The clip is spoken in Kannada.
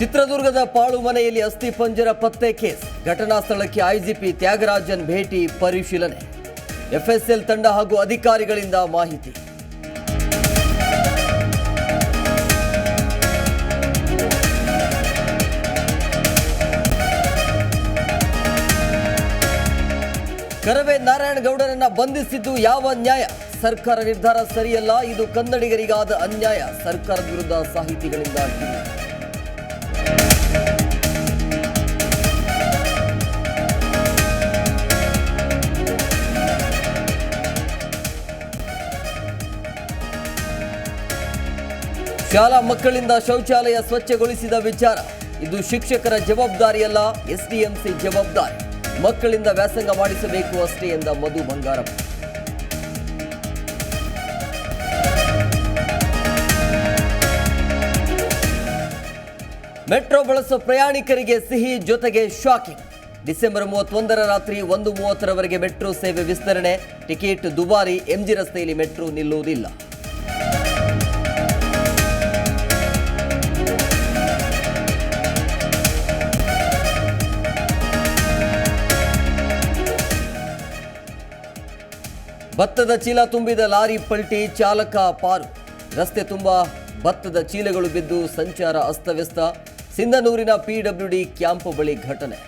ಚಿತ್ರದುರ್ಗದ ಪಾಳು ಮನೆಯಲ್ಲಿ ಅಸ್ಥಿಪಂಜರ ಪತ್ತೆ ಕೇಸ್. ಘಟನಾ ಸ್ಥಳಕ್ಕೆ ಐಜಿಪಿ ತ್ಯಾಗರಾಜನ್ ಭೇಟಿ ಪರಿಶೀಲನೆ. ಎಫ್ಎಸ್ಎಲ್ ತಂಡ ಹಾಗೂ ಅಧಿಕಾರಿಗಳಿಂದ ಮಾಹಿತಿ. ಕರವೇ ನಾರಾಯಣಗೌಡರನ್ನ ಬಂಧಿಸಿದ್ದು ಯಾವ ನ್ಯಾಯ? ಸರ್ಕಾರ ನಿರ್ಧಾರ ಸರಿಯಲ್ಲ, ಇದು ಕನ್ನಡಿಗರಿಗಾದ ಅನ್ಯಾಯ. ಸರ್ಕಾರದ ವಿರುದ್ಧ ಸಾಹಿತಿಗಳಿಂದ ಕಿಡಿ. ಶಾಲಾ ಮಕ್ಕಳಿಂದ ಶೌಚಾಲಯ ಸ್ವಚ್ಛಗೊಳಿಸಿದ ವಿಚಾರ. ಇದು ಶಿಕ್ಷಕರ ಜವಾಬ್ದಾರಿಯಲ್ಲ, ಎಸ್ಡಿಎಂಸಿ ಜವಾಬ್ದಾರಿ. ಮಕ್ಕಳಿಂದ ವ್ಯಾಸಂಗ ಮಾಡಿಸಬೇಕು ಅಷ್ಟೇ ಎಂದ ಮಧು ಬಂಗಾರಪ್ಪ. ಮೆಟ್ರೋ ಬಳಸೋ ಪ್ರಯಾಣಿಕರಿಗೆ ಸಿಹಿ ಜೊತೆಗೆ ಶಾಕಿಂಗ್. ಡಿಸೆಂಬರ್ 31ರ ರಾತ್ರಿ 1:30ರವರೆಗೆ ಮೆಟ್ರೋ ಸೇವೆ ವಿಸ್ತರಣೆ. ಟಿಕೆಟ್ ದುಬಾರಿ. ಎಂಜಿ ರಸ್ತೆಯಲ್ಲಿ ಮೆಟ್ರೋ ನಿಲ್ಲುವುದಿಲ್ಲ. ಭತ್ತದ ಚೀಲ ತುಂಬಿದ ಲಾರಿ ಪಲ್ಟಿ, ಚಾಲಕ ಪಾರು. ರಸ್ತೆ ತುಂಬ ಭತ್ತದ ಚೀಲಗಳು ಬಿದ್ದು ಸಂಚಾರ ಅಸ್ತವ್ಯಸ್ತ. ಸಿಂಧನೂರಿನ ಪಿಡಬ್ಲ್ಯೂಡಿ ಕ್ಯಾಂಪ್ ಬಳಿ ಘಟನೆ.